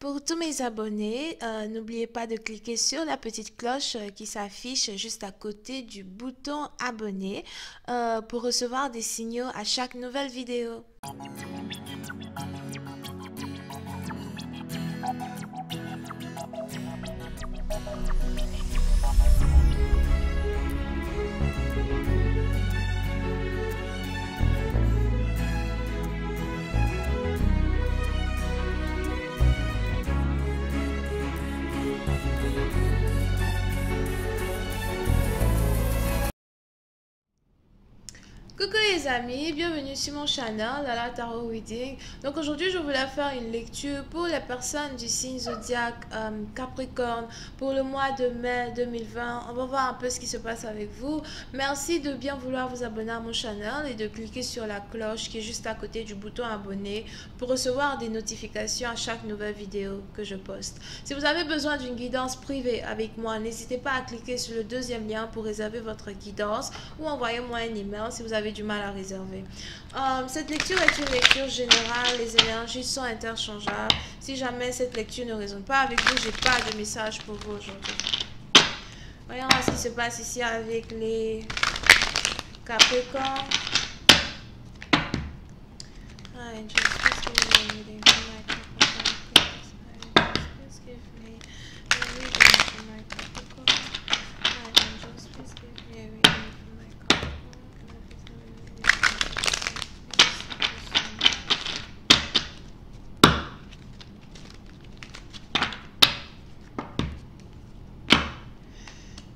Pour tous mes abonnés, n'oubliez pas de cliquer sur la petite cloche qui s'affiche juste à côté du bouton abonner pour recevoir des signaux à chaque nouvelle vidéo. Coucou les amis, bienvenue sur mon channel Lala Tarot Reading. Donc aujourd'hui je voulais faire une lecture pour les personnes du signe zodiaque Capricorne pour le mois de mai 2020. On va voir un peu ce qui se passe avec vous. Merci de bien vouloir vous abonner à mon channel et de cliquer sur la cloche qui est juste à côté du bouton abonner pour recevoir des notifications à chaque nouvelle vidéo que je poste. Si vous avez besoin d'une guidance privée avec moi, n'hésitez pas à cliquer sur le deuxième lien pour réserver votre guidance ou envoyez-moi un email si vous avez du mal à réserver. Cette lecture est une lecture générale, les énergies sont interchangeables. Si jamais cette lecture ne résonne pas avec vous, j'ai pas de message pour vous aujourd'hui. Voyons ce qui se passe ici avec les Capricornes.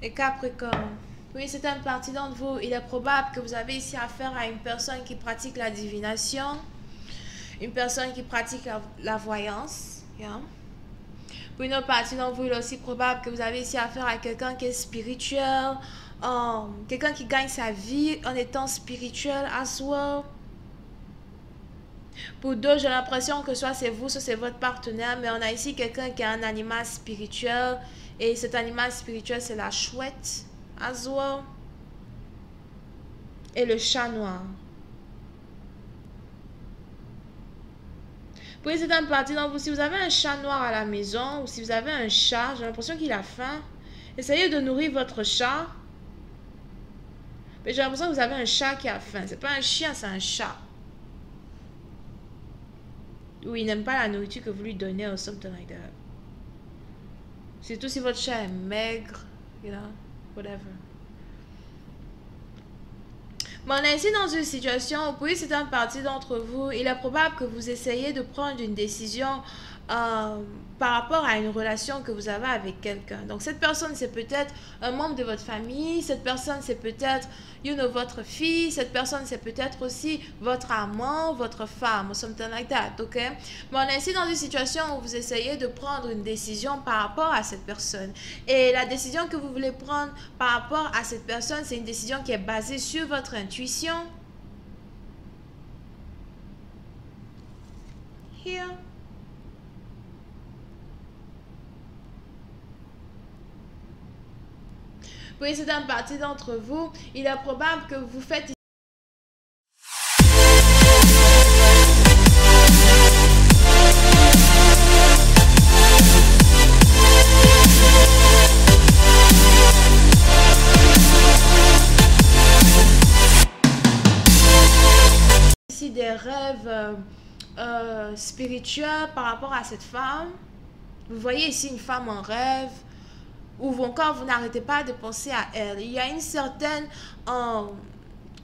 Et Capricorne, oui, c'est une partie d'entre vous. Il est probable que vous avez ici affaire à une personne qui pratique la divination, une personne qui pratique la voyance. Yeah. Pour une autre partie d'entre vous, il est aussi probable que vous avez ici affaire à quelqu'un qui est spirituel, quelqu'un qui gagne sa vie en étant spirituel as well. Pour d'autres, j'ai l'impression que soit c'est vous, soit c'est votre partenaire, mais on a ici quelqu'un qui a un animal spirituel. Et cet animal spirituel, c'est la chouette, as well. Et le chat noir. Pour cette partie d'entre vous, si vous avez un chat noir à la maison, ou si vous avez un chat, j'ai l'impression qu'il a faim. Essayez de nourrir votre chat. Mais j'ai l'impression que vous avez un chat qui a faim. C'est pas un chien, c'est un chat. Ou il n'aime pas la nourriture que vous lui donnez ou something like that. Surtout si votre chat est maigre, you know, whatever. Mais on est ici dans une situation où, pour certaines parties d'entre vous, il est probable que vous essayez de prendre une décision par rapport à une relation que vous avez avec quelqu'un. Donc, cette personne, c'est peut-être un membre de votre famille. Cette personne, c'est peut-être, you know, votre fille. Cette personne, c'est peut-être aussi votre amant, votre femme, ou something like that, ok? Mais on est ici dans une situation où vous essayez de prendre une décision par rapport à cette personne. Et la décision que vous voulez prendre par rapport à cette personne, c'est une décision qui est basée sur votre intuition. Here. Pour une certaine partie d'entre vous, il est probable que vous faites ici des rêves spirituels par rapport à cette femme. Vous voyez ici une femme en rêve. Ou encore vous n'arrêtez pas de penser à elle. Il y a une certaine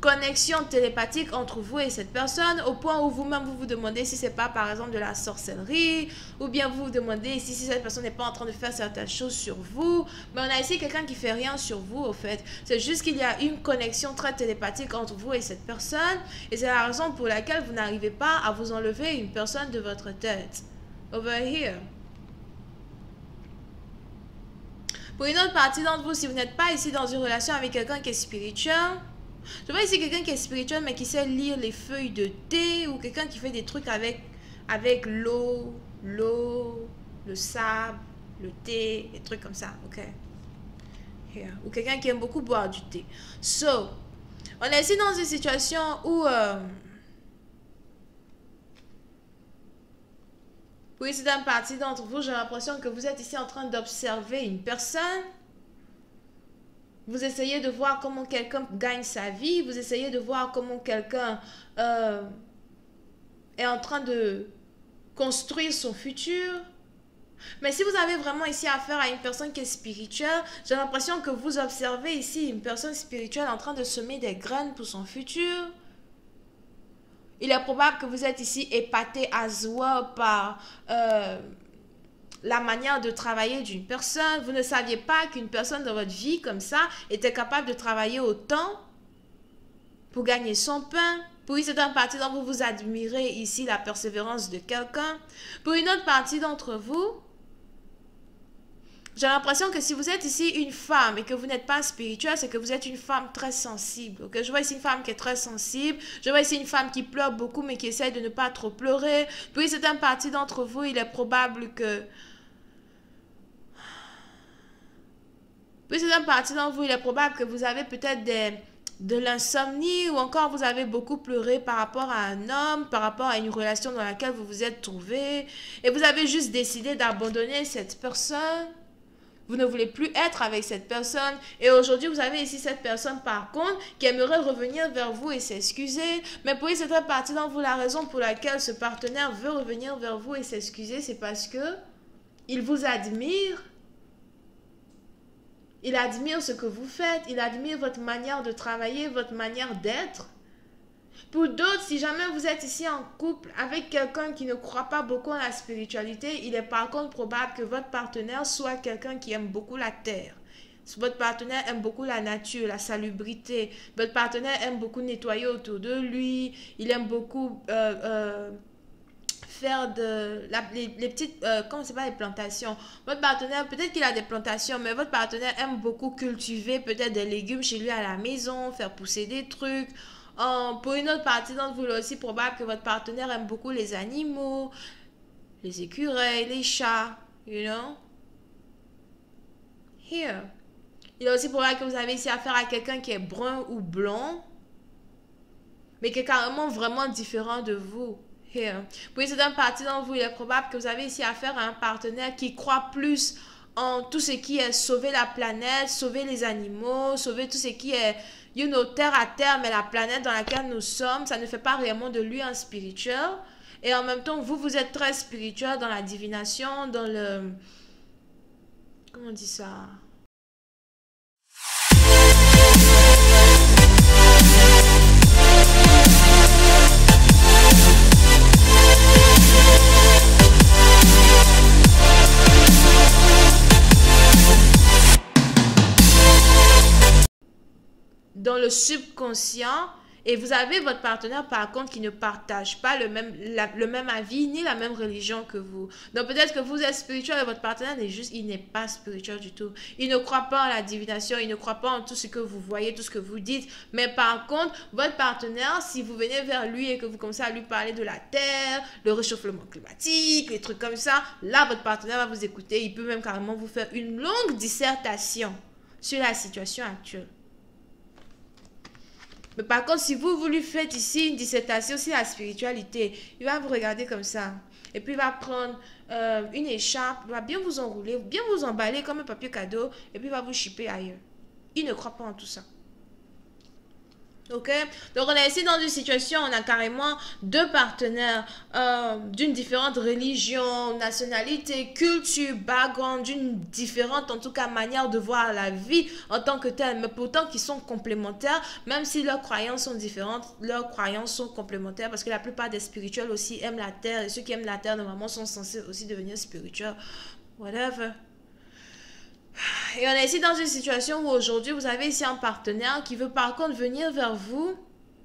connexion télépathique entre vous et cette personne, au point où vous-même vous demandez si c'est pas par exemple de la sorcellerie, ou bien vous vous demandez ici si cette personne n'est pas en train de faire certaines choses sur vous. Mais on a ici quelqu'un qui fait rien sur vous au fait. C'est juste qu'il y a une connexion très télépathique entre vous et cette personne, et c'est la raison pour laquelle vous n'arrivez pas à vous enlever une personne de votre tête. Over here. Pour une autre partie d'entre vous, si vous n'êtes pas ici dans une relation avec quelqu'un qui est spirituel, je vois ici quelqu'un qui est spirituel mais qui sait lire les feuilles de thé, ou quelqu'un qui fait des trucs avec l'eau, le sable, le thé, des trucs comme ça, ok? Here. Ou quelqu'un qui aime beaucoup boire du thé. So, on est ici dans une situation où Pour une certaine partie d'entre vous, j'ai l'impression que vous êtes ici en train d'observer une personne. Vous essayez de voir comment quelqu'un gagne sa vie. Vous essayez de voir comment quelqu'un est en train de construire son futur. Mais si vous avez vraiment ici affaire à une personne qui est spirituelle, j'ai l'impression que vous observez ici une personne spirituelle en train de semer des graines pour son futur. Il est probable que vous êtes ici épaté à joie par la manière de travailler d'une personne. Vous ne saviez pas qu'une personne dans votre vie comme ça était capable de travailler autant pour gagner son pain. Pour une certaine partie d'entre vous, vous admirez ici la persévérance de quelqu'un. Pour une autre partie d'entre vous, j'ai l'impression que si vous êtes ici une femme et que vous n'êtes pas spirituelle, c'est que vous êtes une femme très sensible. Okay? Je vois ici une femme qui est très sensible. Je vois ici une femme qui pleure beaucoup mais qui essaie de ne pas trop pleurer. Pour une certaine partie d'entre vous, il est probable que... Pour une certaine partie d'entre vous, il est probable que vous avez peut-être de l'insomnie ou encore vous avez beaucoup pleuré par rapport à un homme, par rapport à une relation dans laquelle vous vous êtes trouvé et vous avez juste décidé d'abandonner cette personne. Vous ne voulez plus être avec cette personne. Et aujourd'hui, vous avez ici cette personne, par contre, qui aimerait revenir vers vous et s'excuser. Mais pour une certaine partie d'entre vous, la raison pour laquelle ce partenaire veut revenir vers vous et s'excuser, c'est parce que il vous admire. Il admire ce que vous faites. Il admire votre manière de travailler, votre manière d'être. Pour d'autres, si jamais vous êtes ici en couple avec quelqu'un qui ne croit pas beaucoup en la spiritualité, il est par contre probable que votre partenaire soit quelqu'un qui aime beaucoup la terre. Votre partenaire aime beaucoup la nature, la salubrité. Votre partenaire aime beaucoup nettoyer autour de lui. Il aime beaucoup faire les petites, comment c'est pas les plantations. Votre partenaire, peut-être qu'il a des plantations, mais votre partenaire aime beaucoup cultiver peut-être des légumes chez lui à la maison, faire pousser des trucs. Pour une autre partie d'entre vous, il est aussi probable que votre partenaire aime beaucoup les animaux, les écureuils, les chats, you know. Here. Il est aussi probable que vous avez ici affaire à quelqu'un qui est brun ou blond, mais qui est carrément vraiment différent de vous. Here. Pour une certaine partie d'entre vous, il est probable que vous avez ici affaire à un partenaire qui croit plus en tout ce qui est sauver la planète, sauver les animaux, sauver tout ce qui est, you know, terre à terre, mais la planète dans laquelle nous sommes, ça ne fait pas réellement de lui un spirituel. Et en même temps, vous, vous êtes très spirituel dans la divination, dans le... Comment on dit ça? Dans le subconscient, et vous avez votre partenaire par contre qui ne partage pas le même avis ni la même religion que vous. Donc peut-être que vous êtes spirituel et votre partenaire il n'est pas spirituel du tout. Il ne croit pas en la divination, il ne croit pas en tout ce que vous voyez, tout ce que vous dites. Mais par contre, votre partenaire, si vous venez vers lui et que vous commencez à lui parler de la terre, le réchauffement climatique, les trucs comme ça, là votre partenaire va vous écouter. Il peut même carrément vous faire une longue dissertation sur la situation actuelle. Mais par contre, si vous lui faites ici une dissertation sur la spiritualité, il va vous regarder comme ça. Et puis il va prendre une écharpe, il va bien vous enrouler, bien vous emballer comme un papier cadeau, et puis il va vous shipper ailleurs. Il ne croit pas en tout ça. Ok, donc on est ici dans une situation, on a carrément deux partenaires d'une différente religion, nationalité, culture, background, d'une différente en tout cas manière de voir la vie en tant que telle, mais pourtant qui sont complémentaires, même si leurs croyances sont différentes, leurs croyances sont complémentaires parce que la plupart des spirituels aussi aiment la terre et ceux qui aiment la terre normalement sont censés aussi devenir spirituels, whatever. Et on est ici dans une situation où aujourd'hui, vous avez ici un partenaire qui veut par contre venir vers vous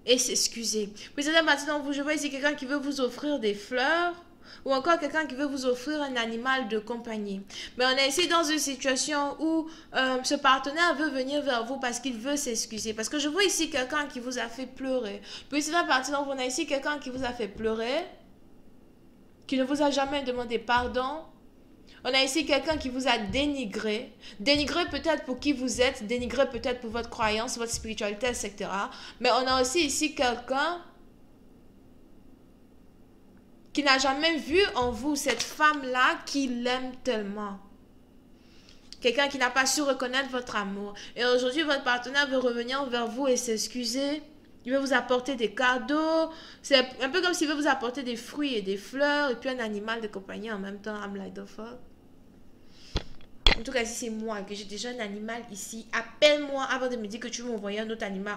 et s'excuser. Puis c'est maintenant vous, je vois ici quelqu'un qui veut vous offrir des fleurs ou encore quelqu'un qui veut vous offrir un animal de compagnie. Mais on est ici dans une situation où ce partenaire veut venir vers vous parce qu'il veut s'excuser. Parce que je vois ici quelqu'un qui vous a fait pleurer. Puis c'est maintenant on a ici quelqu'un qui vous a fait pleurer, qui ne vous a jamais demandé pardon. On a ici quelqu'un qui vous a dénigré. Dénigré peut-être pour qui vous êtes, dénigré peut-être pour votre croyance, votre spiritualité, etc. Mais on a aussi ici quelqu'un qui n'a jamais vu en vous cette femme-là qui l'aime tellement. Quelqu'un qui n'a pas su reconnaître votre amour. Et aujourd'hui, votre partenaire veut revenir vers vous et s'excuser. Il veut vous apporter des cadeaux. C'est un peu comme s'il veut vous apporter des fruits et des fleurs et puis un animal de compagnie en même temps. I'm like the fuck. En tout cas, si c'est moi que j'ai déjà un animal ici, appelle-moi avant de me dire que tu veux m'envoyer un autre animal.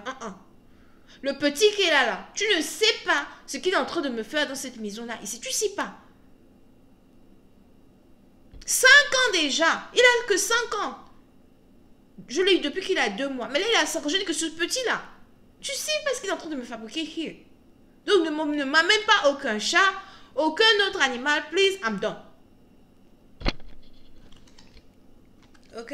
Le petit qui est là, tu ne sais pas ce qu'il est en train de me faire dans cette maison-là ici. Tu ne sais pas. 5 ans déjà. Il a que 5 ans. Je l'ai eu depuis qu'il a 2 mois. Mais là, il a 5 ans. Je dis que ce petit-là, tu sais pas ce qu'il est en train de me fabriquer here. Donc, ne m'amène pas aucun chat, aucun autre animal. Please, I'm done. Ok?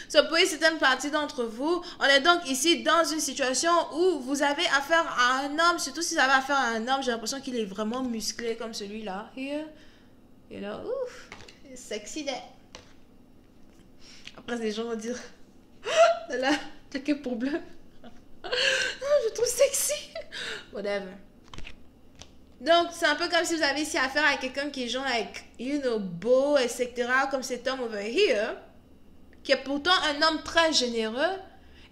So, pour une certaine partie d'entre vous, on est donc ici dans une situation où vous avez affaire à un homme. Surtout si vous avez affaire à un homme, j'ai l'impression qu'il est vraiment musclé comme celui-là. Here. Et là, ouf. Sexy day. Après, les gens vont dire là, t'as quel problème? Je trouve sexy. Whatever. Donc, c'est un peu comme si vous avez ici affaire à quelqu'un qui est genre, like, you know, beau, etc. Comme cet homme over here, qui est pourtant un homme très généreux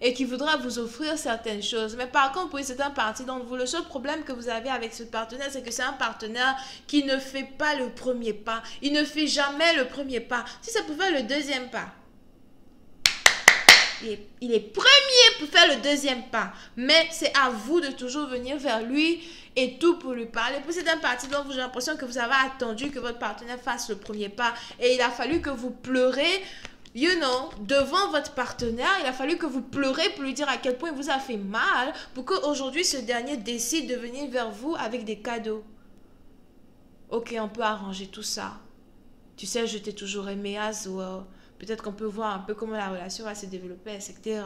et qui voudra vous offrir certaines choses. Mais par contre, pour une certaine partie d'entre vous, le seul problème que vous avez avec ce partenaire, c'est que c'est un partenaire qui ne fait pas le premier pas. Il ne fait jamais le premier pas. Si ça pouvait faire le deuxième pas, il est premier pour faire le deuxième pas. Mais c'est à vous de toujours venir vers lui et tout pour lui parler. Pour cette partie dont j'ai l'impression que vous avez attendu que votre partenaire fasse le premier pas. Et il a fallu que vous pleurez, you know, devant votre partenaire. Il a fallu que vous pleurez pour lui dire à quel point il vous a fait mal. Pour qu'aujourd'hui, ce dernier décide de venir vers vous avec des cadeaux. Ok, on peut arranger tout ça. Tu sais, je t'ai toujours aimé as well. Peut-être qu'on peut voir un peu comment la relation va se développer, etc.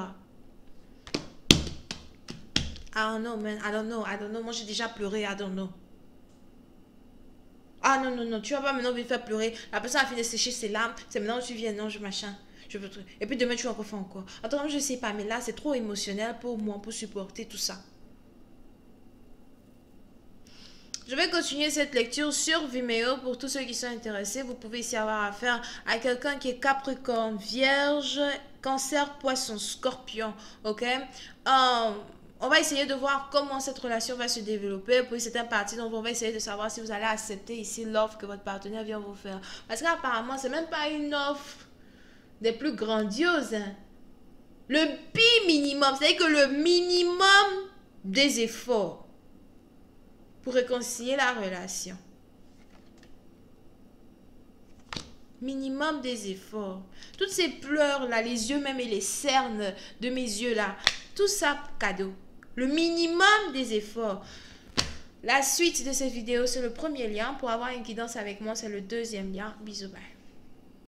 I don't know, man. I don't know. Moi, j'ai déjà pleuré. I don't know. Ah non. Tu vas pas maintenant venir faire pleurer. La personne a fini de sécher ses larmes. C'est maintenant que tu viens. Non, je machin. Je veux... Et puis demain, tu vas encore faire encore. Attends, je sais pas. Mais là, c'est trop émotionnel pour moi, pour supporter tout ça. Je vais continuer cette lecture sur Vimeo pour tous ceux qui sont intéressés. Vous pouvez ici avoir affaire à quelqu'un qui est Capricorne, Vierge, Cancer, Poisson, Scorpion. Ok? On va essayer de voir comment cette relation va se développer. Pour certaines parties, donc on va essayer de savoir si vous allez accepter ici l'offre que votre partenaire vient vous faire. Parce qu'apparemment, c'est même pas une offre des plus grandioses. Hein. Le minimum, c'est-à-dire que le minimum des efforts pour réconcilier la relation. Minimum des efforts. Toutes ces pleurs là, les yeux même et les cernes de mes yeux là, tout ça cadeau. Le minimum des efforts. La suite de cette vidéo, c'est le premier lien. Pour avoir une guidance avec moi, c'est le deuxième lien. Bisous, bye.